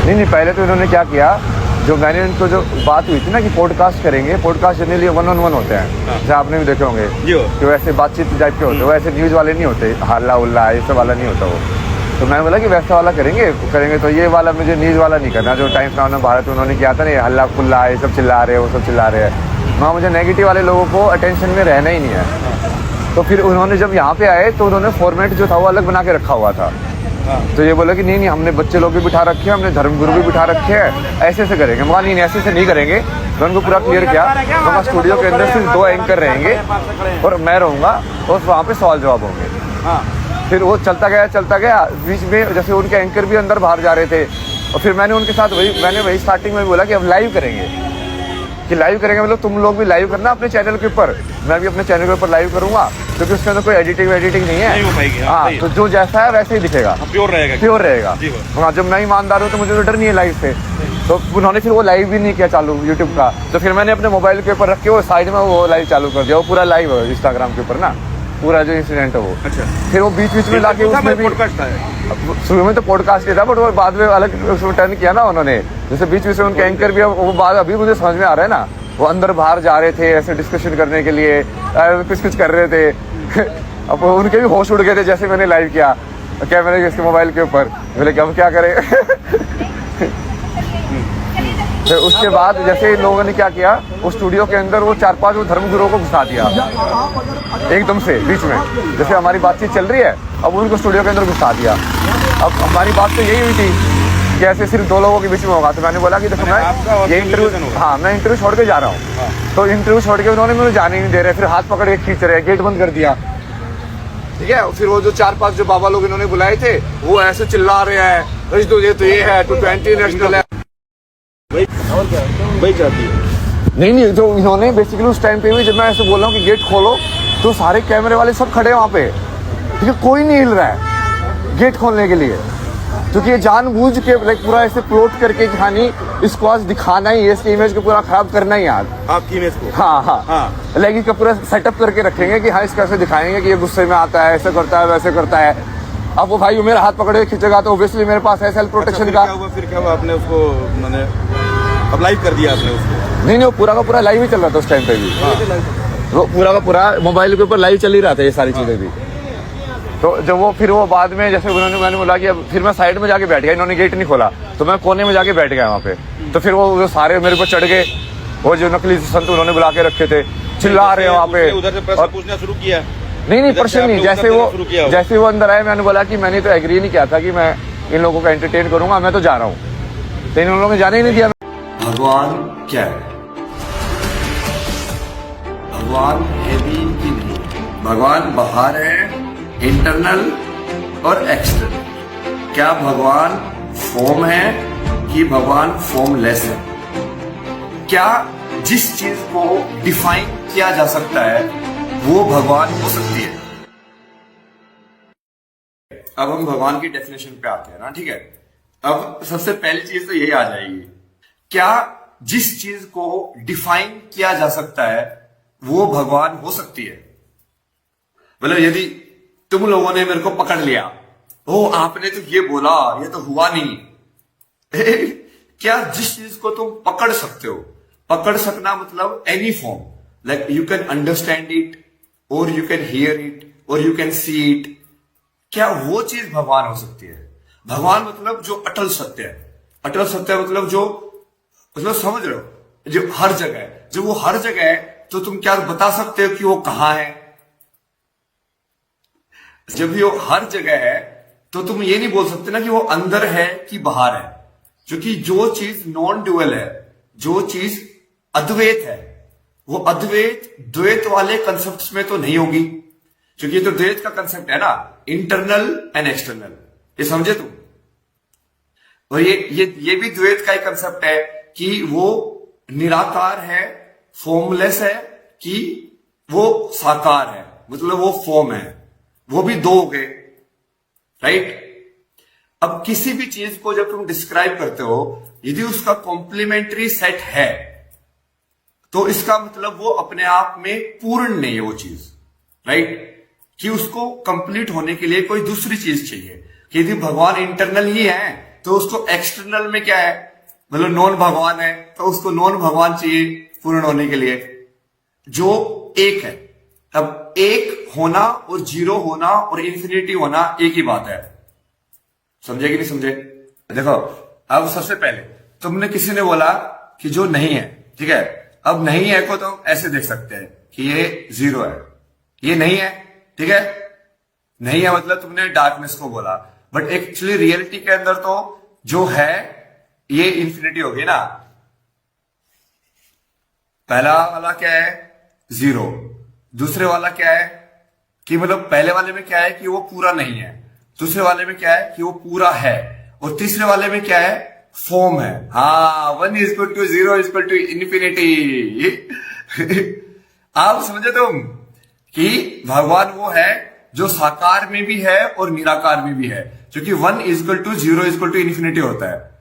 नहीं नहीं, पहले तो इन्होंने क्या किया, जो मैंने इनको जो बात हुई थी ना कि पॉडकास्ट करेंगे, पॉडकास्ट जनरली 1-on-1 होते हैं, जैसे आपने भी देखे होंगे कि वैसे बातचीत टाइप के होते हैं, वैसे न्यूज़ वाले नहीं होते, हल्ला उल्ला ये सब वाला नहीं होता वो। तो मैंने बोला कि वैसा वाला करेंगे तो ये वाला मुझे न्यूज़ वाला नहीं करना, जो टाइम्स नाउ भारत उन्होंने किया था ना, हल्ला खुल्ला ये सब चिल्ला रहे हैं, वो सब चिल्ला रहे हैं, वहाँ मुझे नेगेटिव वाले लोगों को अटेंशन में रहना ही नहीं है। तो फिर उन्होंने जब यहाँ पे आए तो उन्होंने फॉर्मेट जो था वो अलग बना के रखा हुआ था। तो ये बोला कि नहीं हमने बच्चे लोग भी बिठा रखे हैं, हमने धर्मगुरु भी बिठा रखे हैं, ऐसे करेंगे। मगर नहीं ऐसे नहीं करेंगे। तो उनको पूरा क्लियर किया, तो स्टूडियो के अंदर सिर्फ 2 एंकर रहेंगे और मैं रहूँगा और वहाँ पे सवाल जवाब होंगे। फिर वो चलता गया, बीच में जैसे उनके एंकर भी अंदर बाहर जा रहे थे, और फिर मैंने उनके साथ वही स्टार्टिंग में बोला कि अब लाइव करेंगे, मतलब तुम लोग भी लाइव करना अपने चैनल के ऊपर, मैं भी अपने चैनल के ऊपर लाइव करूंगा, क्योंकि उसके अंदर कोई एडिटिंग नहीं है, नहीं हो पाएगी। हाँ, तो जो जैसा है वैसे ही दिखेगा, प्योर रहेगा। हाँ, जब मैं ईमानदार हूँ तो मुझे तो डर नहीं है लाइव से। तो उन्होंने फिर वो लाइव भी नहीं किया चालू यूट्यूब का, तो फिर मैंने अपने मोबाइल के ऊपर रख के वो साइड में वो लाइव चालू कर दिया, वो पूरा लाइव है इंस्टाग्राम के ऊपर ना, पूरा जो इंसिडेंट है वो। अच्छा। फिर वो बीच में लाके उसमें भी शुरू में तो पॉडकास्ट ही था, बट वो बाद में अलग उसमें टर्न किया ना उन्होंने, जैसे बीच में से उनके एंकर भी, वो बात अभी मुझे समझ में आ रहा है ना, वो अंदर बाहर जा रहे थे ऐसे डिस्कशन करने के लिए, कुछ कर रहे थे। अब उनके भी होश उड़ गए थे जैसे मैंने लाइव किया कैमरे इसके मोबाइल के ऊपर, बोले कि अब क्या करें। फिर उसके बाद जैसे इन लोगों ने क्या किया, उस स्टूडियो के अंदर वो 4-5 वो धर्मगुरुओं को घुसा दिया एकदम से बीच में, जैसे हमारी बातचीत चल रही है, अब उनको स्टूडियो के अंदर घुसा दिया। अब हमारी बात तो यही हुई थी कि ऐसे सिर्फ 2 लोगों के बीच में होगा, तो मैंने बोला कि देखो मैं ये इंटरव्यू, हाँ मैं इंटरव्यू छोड़ के जा रहा हूँ। तो इंटरव्यू छोड़ के उन्होंने मुझे जाने नहीं दे रहे, फिर हाथ पकड़ के खींच रहे, गेट बंद कर दिया, ठीक है। फिर वो जो 4-5 जो बाबा लोग इन्होंने बुलाए थे वो ऐसे चिल्ला रहे हैं, तो ये है 220 नेशनल है, वही चाहती है। नहीं जो इन्होंने बेसिकली उस टाइम पे भी जब मैं ऐसे बोल रहा हूँ कि गेट खोलो, तो सारे कैमरे वाले सब खड़े हैं वहाँ पे, ठीक है, कोई नहीं हिल रहा है गेट खोलने के लिए, क्योंकि ये जानबूझ के लाइक पूरा ऐसे प्लॉट करके कि हाँ नहीं इसको आज दिखाना ही है, इसकी इमेज को पूरा खराब करना ही आज, आपकी इमेज को, हाँ। लेकिन इसका पूरा सेटअप करके रखेंगे कि हाँ इसका ऐसे दिखाएंगे कि ये गुस्से में आता है, ऐसे करता है, वैसे करता है। अब वो भाई मेरा हाथ पकड़े खींचेगा तो ऑब्वियसली मेरे पास है सेल्फ प्रोटेक्शन का। फिर क्या हुआ आपने उसको मैंने अब लाइव कर दिया आपने उसको? नहीं वो पूरा का पूरा लाइव ही चल रहा था उस टाइम पे भी, वो पूरा का पूरा मोबाइल के ऊपर लाइव चल ही रहा था ये सारी चीजें भी। तो जब वो फिर वो बाद में जैसे मैंने बोला कि अब फिर मैं साइड में जाके बैठ गया, इन्होंने गेट नहीं खोला तो मैं कोने में जाके बैठ गया वहाँ पे। तो फिर वो सारे मेरे को चढ़ गए, वो जो नकली संत उन्होंने बुला के रखे थे, चिल्ला रहे हैं वहाँ पे, उधर से प्रश्न पूछना शुरू किया। नहीं प्रश्न नहीं, जैसे वो अंदर आए मैंने बोला कि मैंने तो एग्री नहीं किया था कि मैं इन लोगों को एंटरटेन करूंगा, मैं तो जा रहा हूँ, तो इन लोगों ने जाने ही नहीं दिया। भगवान क्या है? भगवान है भी कि नहीं? भगवान बाहर है, इंटरनल और एक्सटर्नल। क्या भगवान फॉर्म है कि भगवान फॉर्मलेस है? क्या जिस चीज को डिफाइन किया जा सकता है वो भगवान हो सकती है? अब हम भगवान की डेफिनेशन पे आते हैं ना, ठीक है। अब सबसे पहली चीज तो यही आ जाएगी, क्या जिस चीज को डिफाइन किया जा सकता है वो भगवान हो सकती है? मतलब यदि तुम लोगों ने मेरे को पकड़ लिया, ओ आपने तो ये बोला, ये तो हुआ नहीं। क्या जिस चीज को तुम पकड़ सकते हो, पकड़ सकना मतलब any form, like you can understand it और यू कैन हियर इट और यू कैन सी इट, क्या वो चीज भगवान हो सकती है? भगवान मतलब जो अटल सत्य है, अटल सत्य मतलब जो, मतलब समझ रहे हो, जो हर जगह है, जो वो हर जगह है, तो तुम क्या बता सकते हो कि वो कहां है? जब वो हर जगह है तो तुम ये नहीं बोल सकते ना कि वो अंदर है कि बाहर है, क्योंकि जो चीज नॉन ड्यूअल है, जो चीज अद्वैत है, वो अद्वैत द्वैत वाले कंसेप्ट में तो नहीं होगी, क्योंकि ये तो द्वैत का कंसेप्ट है ना, इंटरनल एंड एक्सटर्नल, ये समझे तुम? और ये भी द्वैत का ही कंसेप्ट है कि वो निराकार है, फॉर्मलेस है, कि वो साकार है, मतलब वो फॉर्म है, वो भी 2 हो गए, राइट। अब किसी भी चीज को जब तुम डिस्क्राइब करते हो, यदि उसका कॉम्प्लीमेंट्री सेट है तो इसका मतलब वो अपने आप में पूर्ण नहीं है वो चीज, राइट, कि उसको कंप्लीट होने के लिए कोई दूसरी चीज चाहिए। कि यदि भगवान इंटरनल ही है तो उसको एक्सटर्नल में क्या है, मतलब नॉन भगवान है, तो उसको नॉन भगवान चाहिए पूर्ण होने के लिए, जो एक है। अब एक होना और जीरो होना और इंफिनिटी होना एक ही बात है, समझे कि नहीं समझे? देखो, अब सबसे पहले तुमने किसी ने बोला कि जो नहीं है, ठीक है, अब नहीं है को तो हम ऐसे देख सकते हैं कि ये जीरो है, ये नहीं है, ठीक है, नहीं है मतलब तुमने डार्कनेस को बोला, बट एक्चुअली रियलिटी के अंदर तो जो है ये इंफिनिटी होगी ना। पहला वाला क्या है, जीरो, दूसरे वाला क्या है कि मतलब पहले वाले में क्या है कि वो पूरा नहीं है, दूसरे वाले में क्या है कि वो पूरा है, और तीसरे वाले में क्या है, फॉर्म है। हाँ, 1 = 0 = इंफिनिटी। आप समझे तुम कि भगवान वो है जो साकार में भी है और निराकार में भी है, क्योंकि 1 = 0 = इंफिनिटी होता है।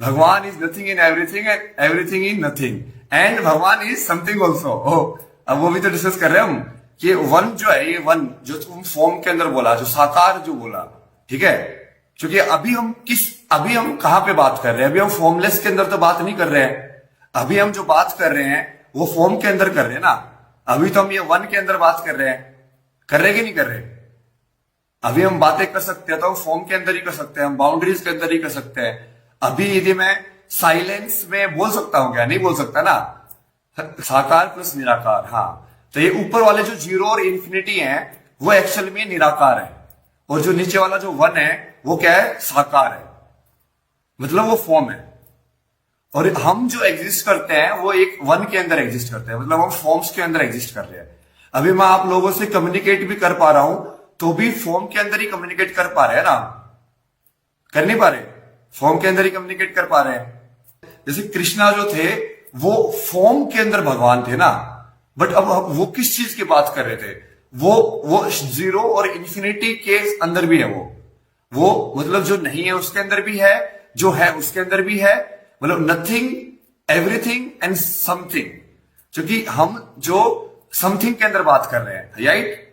भगवान is nothing in everything and everything in nothing, and भगवान इज समथिंग ऑल्सो। अब वो भी तो डिस्कस कर रहे हैं हम कि वन जो है, ये वन जो तुम फॉर्म के अंदर बोला, जो साकार जो बोला, ठीक है, क्योंकि अभी हम कहां पे बात कर रहे हैं, अभी हम फॉर्मलेस के अंदर तो बात नहीं कर रहे हैं, अभी हम जो बात कर रहे हैं वो फॉर्म के अंदर कर रहे हैं ना। अभी तो हम ये वन के अंदर बात कर रहे हैं, कर रहे कि नहीं कर रहे? अभी हम बातें कर सकते हैं तो हम फॉर्म के अंदर ही कर सकते हैं, हम बाउंड्रीज के अंदर ही कर सकते हैं। अभी यदि मैं साइलेंस में बोल सकता हूं क्या? नहीं बोल सकता ना, साकार प्लस निराकार। हाँ, तो ये ऊपर वाले जो जीरो और इंफिनिटी है वो एक्चुअल में निराकार है, और जो नीचे वाला जो वन है वो क्या है, साकार है, मतलब वो फॉर्म है। और हम जो एग्जिस्ट करते हैं वो एक वन के अंदर एग्जिस्ट करते हैं, मतलब हम फॉर्म्स के अंदर एग्जिस्ट कर रहे हैं। अभी मैं आप लोगों से कम्युनिकेट भी कर पा रहा हूं तो भी फॉर्म के अंदर ही कम्युनिकेट कर पा रहे हैं ना, कर नहीं पा रहे, फॉर्म के अंदर ही कम्युनिकेट कर पा रहे हैं। जैसे कृष्णा जो थे वो फॉर्म के अंदर भगवान थे ना, बट अब वो किस चीज की बात कर रहे थे, वो जीरो और इंफिनिटी के अंदर भी है, वो मतलब जो नहीं है उसके अंदर भी है, जो है उसके अंदर भी है, मतलब नथिंग, एवरीथिंग एंड समथिंग। क्योंकि हम जो समथिंग के अंदर बात कर रहे हैं, राइट,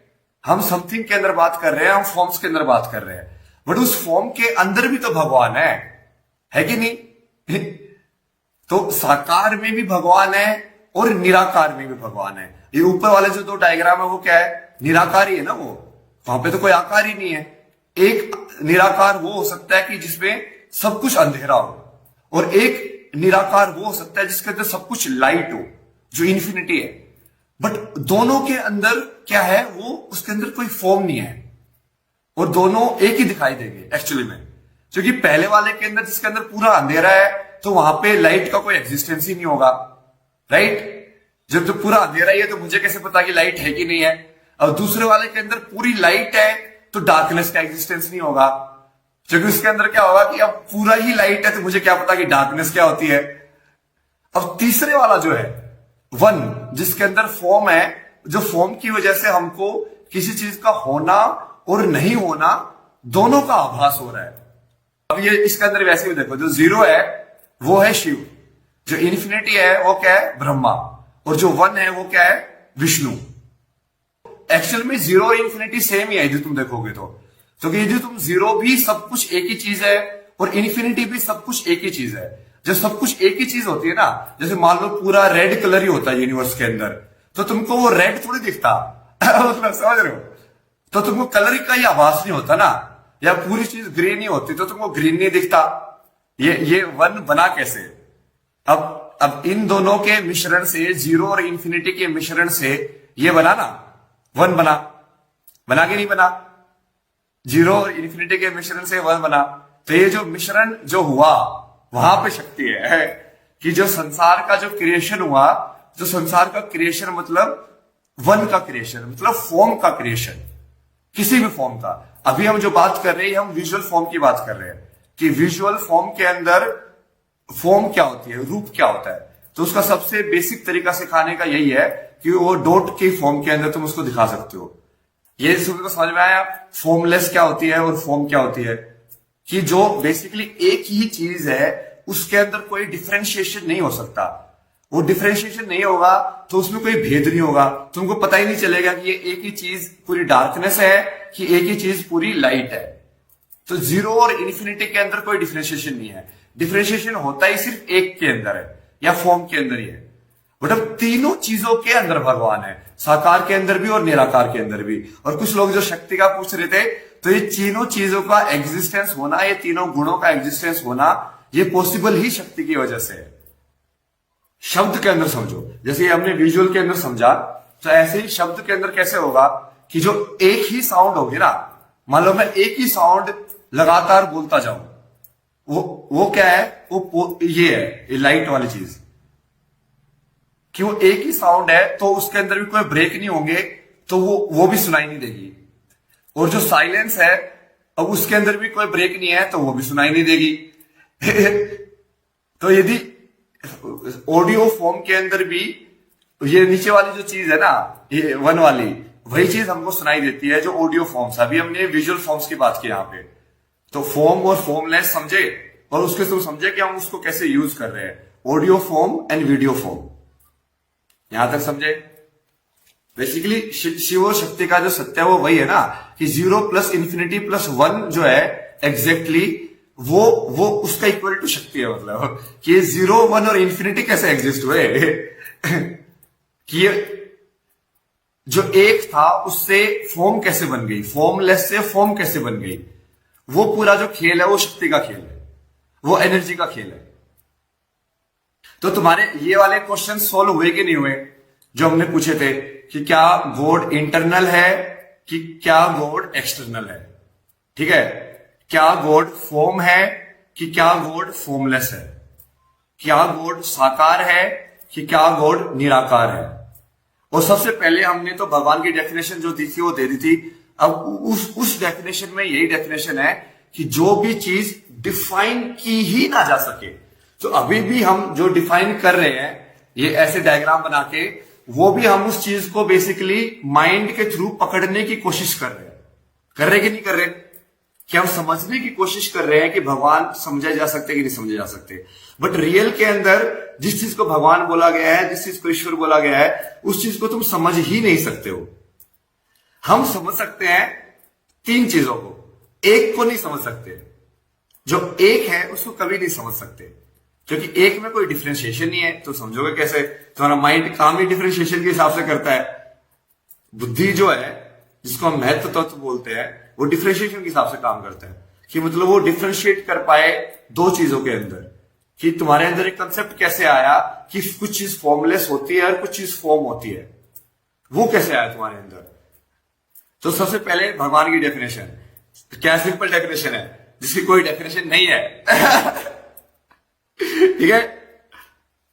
हम समथिंग के अंदर बात कर रहे हैं, हम फॉर्म्स के अंदर बात कर रहे हैं, बट उस फॉर्म के अंदर भी तो भगवान है कि नहीं? तो साकार में भी भगवान है और निराकार में भी भगवान है। ये ऊपर वाले जो दो डायग्राम है वो क्या है, निराकार ही है ना, वो वहां पे तो कोई आकार ही नहीं है। एक निराकार वो हो सकता है कि जिसमें सब कुछ अंधेरा हो, और एक निराकार वो हो सकता है जिसके अंदर सब कुछ लाइट हो, जो इंफिनिटी है। बट दोनों के अंदर क्या है, वो उसके अंदर कोई फॉर्म नहीं है, और दोनों एक ही दिखाई देंगे एक्चुअली में। क्योंकि पहले वाले के अंदर जिसके अंदर पूरा अंधेरा है तो वहां पे लाइट का कोई एग्जिस्टेंस ही नहीं होगा, राइट। जब तो पूरा अंधेरा ही है तो मुझे कैसे पता कि लाइट है कि नहीं है। अब दूसरे वाले के अंदर पूरी लाइट है तो डार्कनेस का एग्जिस्टेंस नहीं होगा, क्योंकि उसके अंदर क्या होगा कि अब पूरा ही लाइट है तो मुझे क्या पता कि डार्कनेस क्या होती है। अब तीसरे वाला जो है वन, जिसके अंदर फॉर्म है, जो फॉर्म की वजह से हमको किसी चीज का होना और नहीं होना दोनों का आभास हो रहा है। अब ये इसके अंदर वैसे भी देखो, जो जीरो है वो है शिव, जो इन्फिनिटी है वो क्या है, ब्रह्मा, और जो वन है वो क्या है, विष्णु। एक्चुअल में जीरो और इन्फिनिटी सेम ही है यदि तुम देखोगे तो यदि तुम जीरो भी सब कुछ एक ही चीज है और इन्फिनिटी भी सब कुछ एक ही चीज है। जब सब कुछ एक ही चीज होती है ना, जैसे मान लो पूरा रेड कलर ही होता है यूनिवर्स के अंदर, तो तुमको वो रेड थोड़ी दिखता मतलब समझ रहे हो, तो तुमको कलर का ही आभास नहीं होता ना, या पूरी चीज ग्रीन ही होती तो तुमको ग्रीन नहीं दिखता। ये वन बना कैसे? अब इन दोनों के मिश्रण से, जीरो और इंफिनिटी के मिश्रण से ये बना ना, वन बना के नहीं बना, जीरो और इंफिनिटी के मिश्रण से वन बना। तो ये जो मिश्रण जो हुआ वहां पे शक्ति है कि जो संसार का जो क्रिएशन हुआ, जो संसार का क्रिएशन मतलब वन का क्रिएशन, मतलब फॉर्म का क्रिएशन, किसी भी फॉर्म का। अभी हम जो बात कर रहे हैं, हम विजुअल फॉर्म की बात कर रहे हैं कि विजुअल फॉर्म के अंदर फॉर्म क्या होती है, रूप क्या होता है। तो उसका सबसे बेसिक तरीका सिखाने का यही है कि वो डॉट के फॉर्म के अंदर तुम उसको दिखा सकते हो। ये सभी को समझ में आया, फॉर्मलेस क्या होती है और फॉर्म क्या होती है, कि जो बेसिकली एक ही चीज है उसके अंदर कोई डिफरेंशिएशन नहीं हो सकता। वो डिफरेंशिएशन नहीं होगा तो उसमें कोई भेद नहीं होगा, तुमको पता ही नहीं चलेगा कि ये एक ही चीज पूरी डार्कनेस है कि एक ही चीज पूरी लाइट है। तो जीरो और इन्फिनिटी के अंदर कोई डिफरेंशिएशन नहीं है। डिफरेंशिएशन होता ही सिर्फ एक के अंदर है या फॉर्म के अंदर ही है। मतलब तीनों चीजों के अंदर भगवान है, साकार के अंदर भी और निराकार के अंदर भी। और कुछ लोग जो शक्ति का पूछ रहे थे, तो ये तीनों चीजों का एग्जिस्टेंस होना, ये तीनों गुणों का एग्जिस्टेंस होना, ये पॉसिबल ही शक्ति की वजह से है। शब्द के अंदर समझो, जैसे हमने विजुअल के अंदर समझा, तो ऐसे ही शब्द के अंदर कैसे होगा कि जो एक ही साउंड होगी ना, मान लो मैं एक ही साउंड लगातार बोलता जाऊं, वो क्या है, वो ये है, ये लाइट वाली चीज, कि वो एक ही साउंड है तो उसके अंदर भी कोई ब्रेक नहीं होंगे, तो वो भी सुनाई नहीं देगी। और जो साइलेंस है, अब उसके अंदर भी कोई ब्रेक नहीं है तो वो भी सुनाई नहीं देगी। तो यदि ऑडियो फॉर्म के अंदर भी ये नीचे वाली जो चीज है ना, ये वन वाली, वही चीज हमको सुनाई देती है जो ऑडियो फॉर्म्स। अभी हमने विजुअल फॉर्म्स की बात की यहाँ पे, तो फॉर्म और फॉर्मलेस समझे, और उसके तुम समझे कि हम उसको कैसे यूज कर रहे हैं, audio form and video form. यहां तक समझे? बेसिकली शिव और शक्ति का जो सत्य है वो वही है ना, कि 0 प्लस इन्फिनिटी प्लस 1 जो है एग्जैक्टली वो उसका इक्वल टू शक्ति है। मतलब कि 0, 1 और इन्फिनिटी कैसे एग्जिस्ट हुए कि ये जो एक था उससे फॉर्म कैसे बन गई, फॉर्मलेस से फॉर्म कैसे बन गई, वो पूरा जो खेल है वो शक्ति का खेल है, वो एनर्जी का खेल है। तो तुम्हारे ये वाले क्वेश्चन सॉल्व हुए कि नहीं हुए, जो हमने पूछे थे कि क्या गॉड इंटरनल है कि क्या गॉड एक्सटर्नल है, ठीक है, क्या गॉड फॉर्म है कि क्या गॉड फॉर्मलेस है, क्या गॉड साकार है कि क्या गॉड निराकार है। और सबसे पहले हमने तो भगवान की डेफिनेशन जो दी थी वो दे दी थी। अब उस डेफिनेशन में यही डेफिनेशन है कि जो भी चीज डिफाइन की ही ना जा सके, तो अभी भी हम जो डिफाइन कर रहे हैं ये ऐसे डायग्राम बना के, वो भी हम उस चीज को बेसिकली माइंड के थ्रू पकड़ने की कोशिश कर रहे हैं कि नहीं कर रहे, कि हम समझने की कोशिश कर रहे हैं कि भगवान समझे जा सकते कि नहीं समझे जा सकते। बट रियल के अंदर जिस चीज को भगवान बोला गया है, जिस चीज को ईश्वर बोला गया है, उस चीज को तुम समझ ही नहीं सकते हो। हम समझ सकते हैं 3 चीजों को, एक को नहीं समझ सकते। जो एक है उसको कभी नहीं समझ सकते, क्योंकि एक में कोई डिफरेंशिएशन नहीं है, तो समझोगे कैसे? तुम्हारा माइंड काम ही डिफरेंशिएशन के हिसाब से करता है। बुद्धि जो है, जिसको हम महत्व तत्व बोलते हैं, वो डिफरेंशिएशन के हिसाब से काम करता है, कि मतलब वो डिफरेंशिएट कर पाए 2 चीजों के अंदर, कि तुम्हारे अंदर एक कंसेप्ट कैसे आया कि कुछ चीज फॉर्मलेस होती है और कुछ चीज फॉर्म होती है, वो कैसे आया तुम्हारे अंदर। तो सबसे पहले भगवान की डेफिनेशन, क्या सिंपल डेफिनेशन है जिसकी कोई डेफिनेशन नहीं है। ठीक है,